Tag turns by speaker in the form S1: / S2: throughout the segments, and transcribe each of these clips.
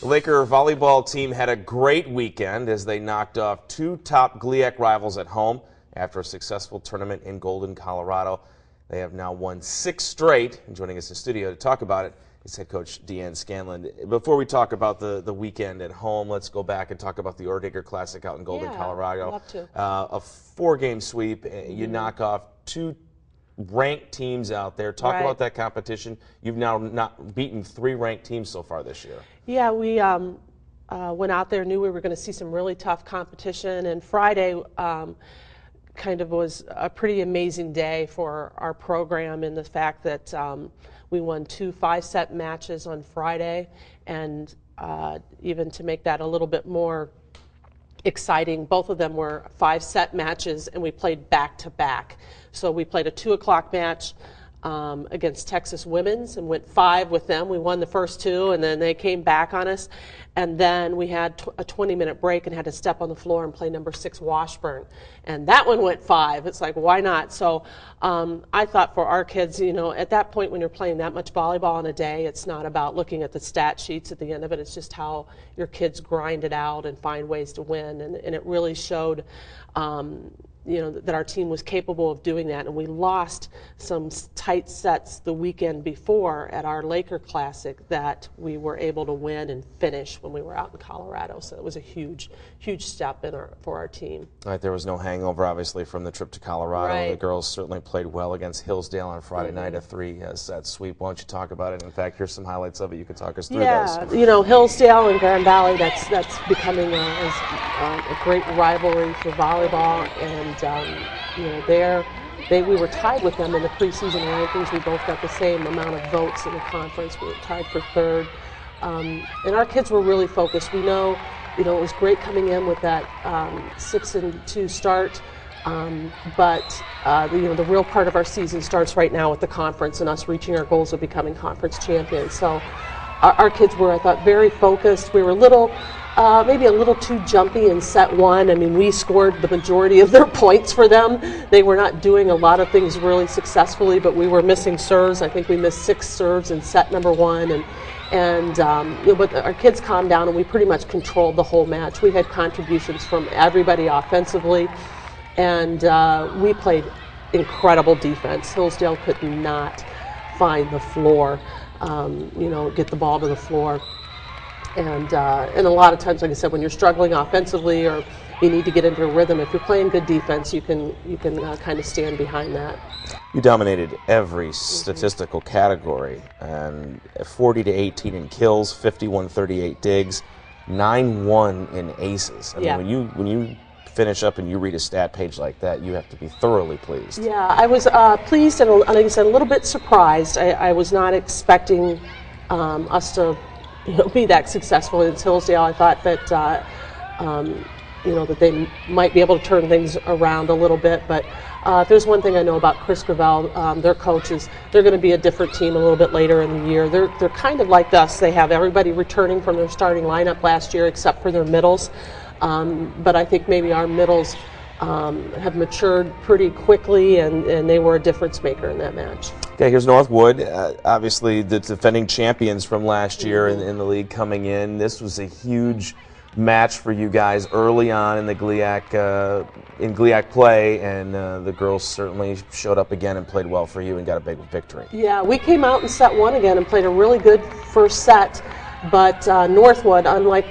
S1: The Laker volleyball team had a great weekend as they knocked off two top GLIAC rivals at home after a successful tournament in Golden, Colorado. They have now won 6 straight, and joining us in studio to talk about it is head coach Deanne Scanlon. Before we talk about the weekend at home, let's go back and talk about the Ordigger Classic out in Golden, Colorado.
S2: Love to.
S1: A 4-game sweep. You knock off 2 ranked teams out there. Talk about that competition. You've now not beaten 3 ranked teams so far this year.
S2: Yeah, we went out there, knew we were going to see some really tough competition, and Friday kind of was a pretty amazing day for our program in the fact that we won 2 5-set matches on Friday, and even to make that a little bit more exciting, both of them were 5-set matches, and we played back-to-back. So we played a 2 o'clock match against Texas Women's and went 5 with them. We won the first 2, and then they came back on us. And then we had a 20-minute break and had to step on the floor and play number 6 Washburn. And that one went 5. It's like, why not? So I thought for our kids, you know, at that point when you're playing that much volleyball in a day, it's not about looking at the stat sheets at the end of it. It's just how your kids grind it out and find ways to win. And it really showed you know, that our team was capable of doing that, and we lost some tight sets the weekend before at our Laker Classic that we were able to win and finish when we were out in Colorado. So it was a huge step for our team.
S1: Right, there was no hangover, obviously, from the trip to Colorado.
S2: Right.
S1: The girls certainly played well against Hillsdale on Friday night, a 3-set sweep. Why don't you talk about it? In fact, here's some highlights of it. You can talk us through those.
S2: Yeah, you know, Hillsdale and Grand Valley, that's becoming a great rivalry for volleyball, and you know, we were tied with them in the preseason rankings. We both got the same amount of votes in the conference. We were tied for 3rd. And our kids were really focused. We know, you know, it was great coming in with that 6-2 start. But you know, the real part of our season starts right now with the conference and us reaching our goals of becoming conference champions. So our kids were, I thought, very focused. We were maybe a little too jumpy in set 1. I mean, we scored the majority of their points for them. They were not doing a lot of things really successfully, but we were missing serves. I think we missed 6 serves in set number 1, and you know, but our kids calmed down, and we pretty much controlled the whole match. We had contributions from everybody offensively, and we played incredible defense. Hillsdale could not find the floor, you know, get the ball to the floor. And a lot of times, like I said, when you're struggling offensively or you need to get into a rhythm, if you're playing good defense, you can kind of stand behind that.
S1: You dominated every statistical category, and 40-18 in kills, 51-38 digs, 9-1 in aces. I mean, when you finish up and you read a stat page like that, you have to be thoroughly pleased.
S2: Yeah, I was pleased and, like I said, a little bit surprised. I was not expecting us to, you know, be that successful in Hillsdale. I thought that you know, that they might be able to turn things around a little bit, but if there's one thing I know about Chris Gravel, their coaches, they're going to be a different team a little bit later in the year. They're kind of like us. They have everybody returning from their starting lineup last year except for their middles, but I think maybe our middles have matured pretty quickly, and they were a difference maker in that match.
S1: Okay, here's Northwood, obviously the defending champions from last year in the league coming in. This was a huge match for you guys early on in the GLIAC play, and the girls certainly showed up again and played well for you and got a big victory.
S2: Yeah, we came out in set 1 again and played a really good first set, but Northwood, unlike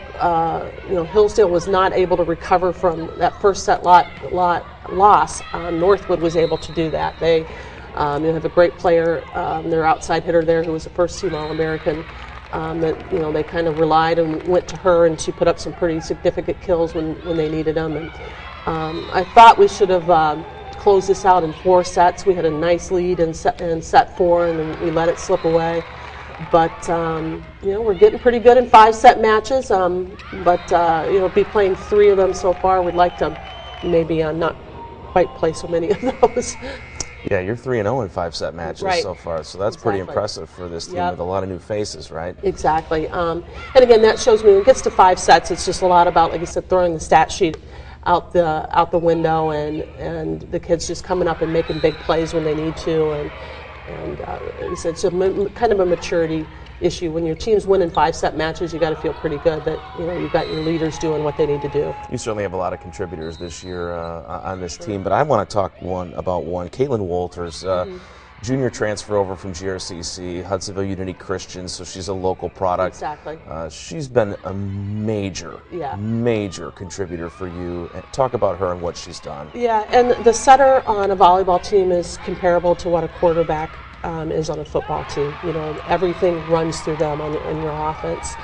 S2: you know, Hillsdale was not able to recover from that first set loss. Northwood was able to do that. They have a great player, their outside hitter there, who was a first-team All-American. That, you know, they kind of relied and went to her, and she put up some pretty significant kills when they needed them. And I thought we should have closed this out in 4 sets. We had a nice lead in set 4, and then we let it slip away. But you know, we're getting pretty good in 5-set matches. But you know, be playing 3 of them so far. We'd like to maybe not quite play so many of those.
S1: Yeah, you're 3-0 in 5-set matches so far, so that's pretty impressive for this team with a lot of new faces, right?
S2: Exactly. And again, that shows me when it gets to 5 sets, it's just a lot about, like I said, throwing the stat sheet out the window, and the kids just coming up and making big plays when they need to, And it's kind of a maturity issue. When your team's winning 5-set matches, you got to feel pretty good that you've got your leaders doing what they need to do.
S1: You certainly have a lot of contributors this year on this team, but I want to talk about one. Caitlin Walters, junior transfer over from GRCC, Hudsonville Unity Christian, so she's a local product.
S2: Exactly.
S1: She's been a major contributor for you. Talk about her and what she's done.
S2: Yeah, and the setter on a volleyball team is comparable to what a quarterback is on a football team. Everything runs through them in your offense.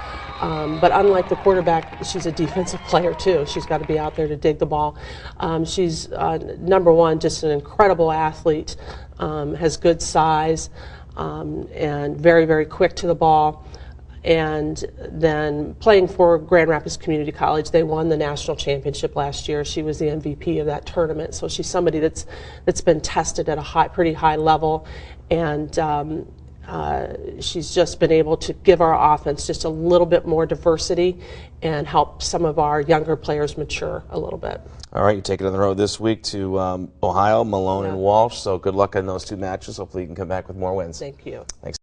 S2: But unlike the quarterback, she's a defensive player too. She's got to be out there to dig the ball. She's number one, just an incredible athlete, has good size, and very, very quick to the ball. And then playing for Grand Rapids Community College, they won the national championship last year. She was the MVP of that tournament. So she's somebody that's been tested at a pretty high level, and she's just been able to give our offense just a little bit more diversity and help some of our younger players mature a little bit.
S1: All right, you take it on the road this week to Ohio, Malone and Walsh. So good luck in those two matches. Hopefully you can come back with more wins.
S2: Thank you.
S1: Thanks.